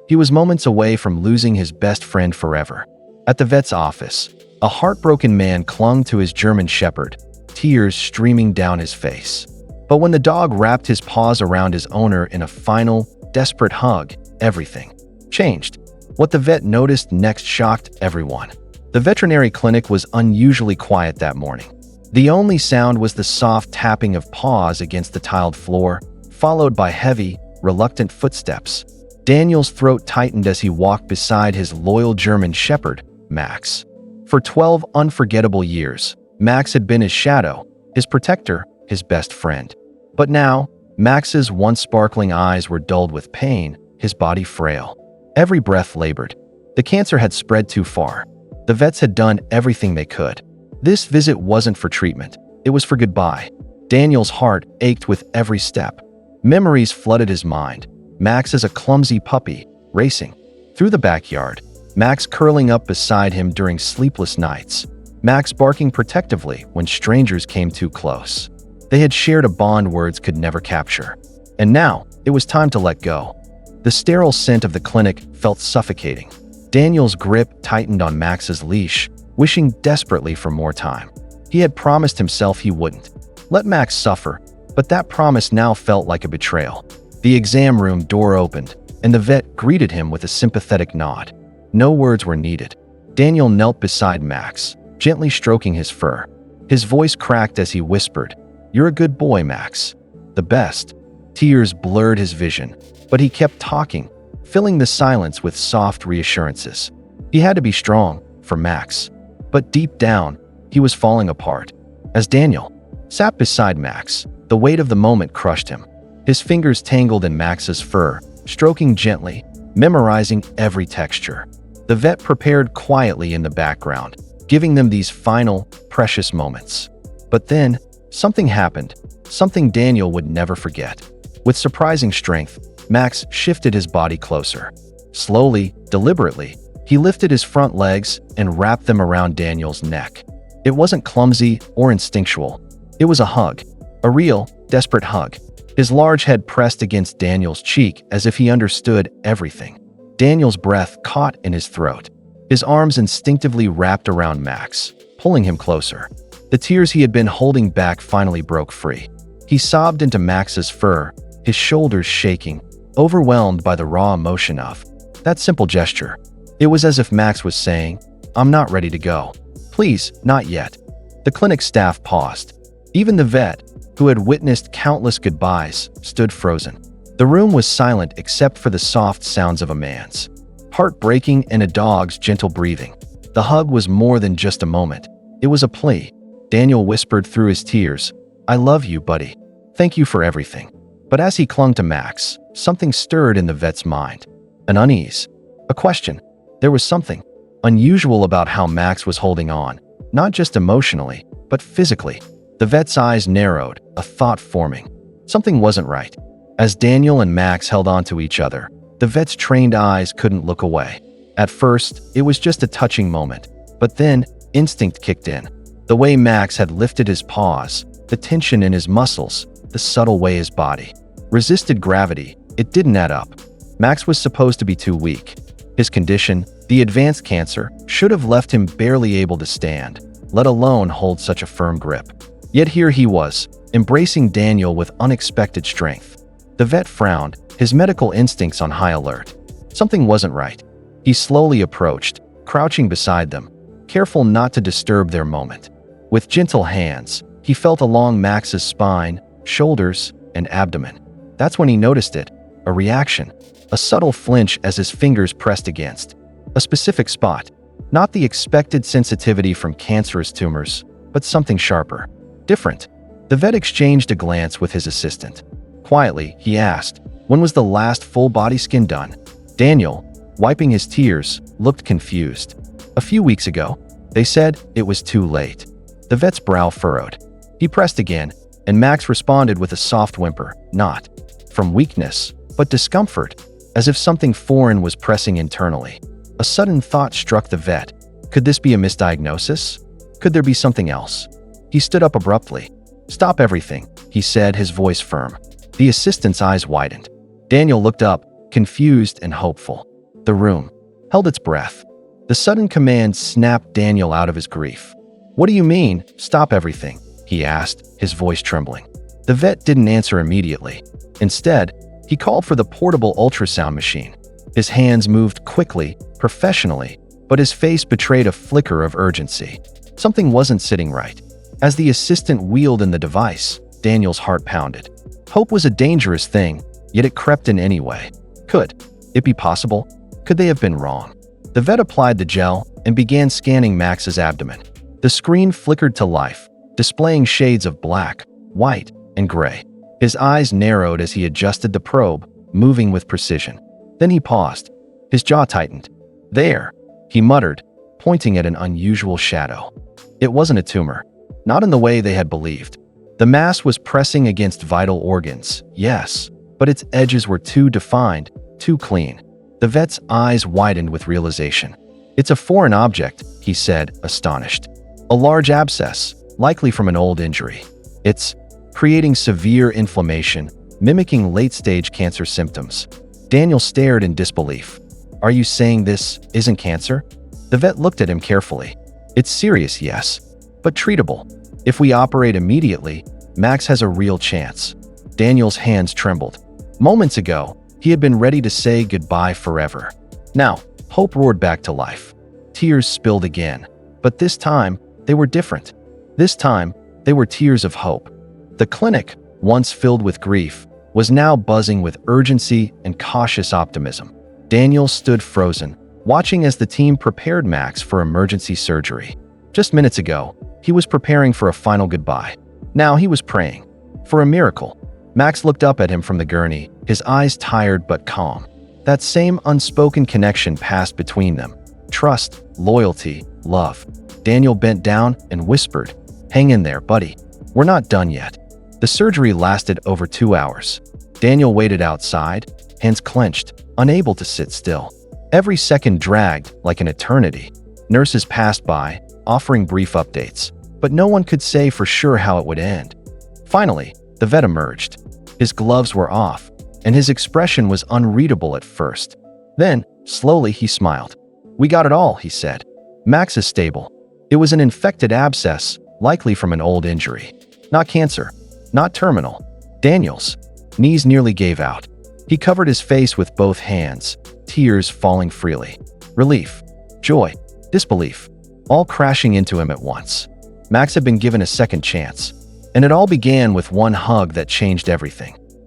He was moments away from losing his best friend forever. At the vet's office, a heartbroken man clung to his German Shepherd, tears streaming down his face. But when the dog wrapped his paws around his owner in a final, desperate hug, everything changed. What the vet noticed next shocked everyone. The veterinary clinic was unusually quiet that morning. The only sound was the soft tapping of paws against the tiled floor, followed by heavy, reluctant footsteps. Daniel's throat tightened as he walked beside his loyal German Shepherd, Max. For 12 unforgettable years, Max had been his shadow, his protector, his best friend. But now, Max's once sparkling eyes were dulled with pain, his body frail. Every breath labored. The cancer had spread too far. The vets had done everything they could. This visit wasn't for treatment. It was for goodbye. Daniel's heart ached with every step. Memories flooded his mind. Max as a clumsy puppy, racing through the backyard. Max curling up beside him during sleepless nights. Max barking protectively when strangers came too close. They had shared a bond words could never capture. And now, it was time to let go. The sterile scent of the clinic felt suffocating. Daniel's grip tightened on Max's leash, wishing desperately for more time. He had promised himself he wouldn't let Max suffer, but that promise now felt like a betrayal. The exam room door opened, and the vet greeted him with a sympathetic nod. No words were needed. Daniel knelt beside Max, gently stroking his fur. His voice cracked as he whispered, "You're a good boy, Max. The best." Tears blurred his vision, but he kept talking, filling the silence with soft reassurances. He had to be strong for Max. But deep down, he was falling apart. As Daniel sat beside Max, the weight of the moment crushed him. His fingers tangled in Max's fur, stroking gently, memorizing every texture. The vet prepared quietly in the background, giving them these final, precious moments. But then, something happened, something Daniel would never forget. With surprising strength, Max shifted his body closer. Slowly, deliberately, he lifted his front legs and wrapped them around Daniel's neck. It wasn't clumsy or instinctual. It was a hug, a real, desperate hug. His large head pressed against Daniel's cheek as if he understood everything. Daniel's breath caught in his throat. His arms instinctively wrapped around Max, pulling him closer. The tears he had been holding back finally broke free. He sobbed into Max's fur, his shoulders shaking, overwhelmed by the raw emotion of that simple gesture. It was as if Max was saying, "I'm not ready to go. Please, not yet." The clinic staff paused. Even the vet, who had witnessed countless goodbyes, stood frozen. The room was silent except for the soft sounds of a man's heartbreaking and a dog's gentle breathing. The hug was more than just a moment. It was a plea. Daniel whispered through his tears, "I love you, buddy. Thank you for everything." But as he clung to Max, something stirred in the vet's mind. An unease. A question. There was something unusual about how Max was holding on, not just emotionally, but physically. The vet's eyes narrowed, a thought forming. Something wasn't right. As Daniel and Max held on to each other, the vet's trained eyes couldn't look away. At first, it was just a touching moment, but then instinct kicked in. The way Max had lifted his paws, the tension in his muscles, the subtle way his body resisted gravity, it didn't add up. Max was supposed to be too weak. His condition, the advanced cancer, should have left him barely able to stand, let alone hold such a firm grip. Yet here he was, embracing Daniel with unexpected strength. The vet frowned, his medical instincts on high alert. Something wasn't right. He slowly approached, crouching beside them, careful not to disturb their moment. With gentle hands, he felt along Max's spine, shoulders, and abdomen. That's when he noticed it, a reaction, a subtle flinch as his fingers pressed against a specific spot. Not the expected sensitivity from cancerous tumors, but something sharper, different. The vet exchanged a glance with his assistant. Quietly, he asked, "When was the last full body skin done?" Daniel, wiping his tears, looked confused. "A few weeks ago." They said it was too late. The vet's brow furrowed. He pressed again, and Max responded with a soft whimper, not from weakness, but discomfort, as if something foreign was pressing internally. A sudden thought struck the vet. Could this be a misdiagnosis? Could there be something else? He stood up abruptly. "Stop everything," he said, his voice firm. The assistant's eyes widened. Daniel looked up, confused and hopeful. The room held its breath. The sudden command snapped Daniel out of his grief. "What do you mean, stop everything?" he asked, his voice trembling. The vet didn't answer immediately. Instead, he called for the portable ultrasound machine. His hands moved quickly, professionally, but his face betrayed a flicker of urgency. Something wasn't sitting right. As the assistant wheeled in the device, Daniel's heart pounded. Hope was a dangerous thing, yet it crept in anyway. Could it be possible? Could they have been wrong? The vet applied the gel and began scanning Max's abdomen. The screen flickered to life, displaying shades of black, white, and gray. His eyes narrowed as he adjusted the probe, moving with precision. Then he paused. His jaw tightened. "There," he muttered, pointing at an unusual shadow. It wasn't a tumor, not in the way they had believed. The mass was pressing against vital organs, yes, but its edges were too defined, too clean. The vet's eyes widened with realization. "It's a foreign object," he said, astonished. "A large abscess, likely from an old injury. It's creating severe inflammation, mimicking late-stage cancer symptoms." Daniel stared in disbelief. "Are you saying this isn't cancer?" The vet looked at him carefully. "It's serious, yes, but treatable. If we operate immediately, Max has a real chance." Daniel's hands trembled. Moments ago, he had been ready to say goodbye forever. Now, hope roared back to life. Tears spilled again, but this time, they were different. This time, they were tears of hope. The clinic, once filled with grief, was now buzzing with urgency and cautious optimism. Daniel stood frozen, watching as the team prepared Max for emergency surgery. Just minutes ago, he was preparing for a final goodbye. Now he was praying for a miracle. Max looked up at him from the gurney, his eyes tired but calm. That same unspoken connection passed between them. Trust, loyalty, love. Daniel bent down and whispered, "Hang in there, buddy. We're not done yet." The surgery lasted over 2 hours. Daniel waited outside, hands clenched, unable to sit still. Every second dragged like an eternity. Nurses passed by, offering brief updates, but no one could say for sure how it would end. Finally, the vet emerged. His gloves were off, and his expression was unreadable at first. Then, slowly, he smiled. "We got it all," he said. "Max is stable. It was an infected abscess, likely from an old injury. Not cancer. Not terminal." Daniel's knees nearly gave out. He covered his face with both hands, tears falling freely. Relief, joy, disbelief, all crashing into him at once. Max had been given a second chance, and it all began with one hug that changed everything.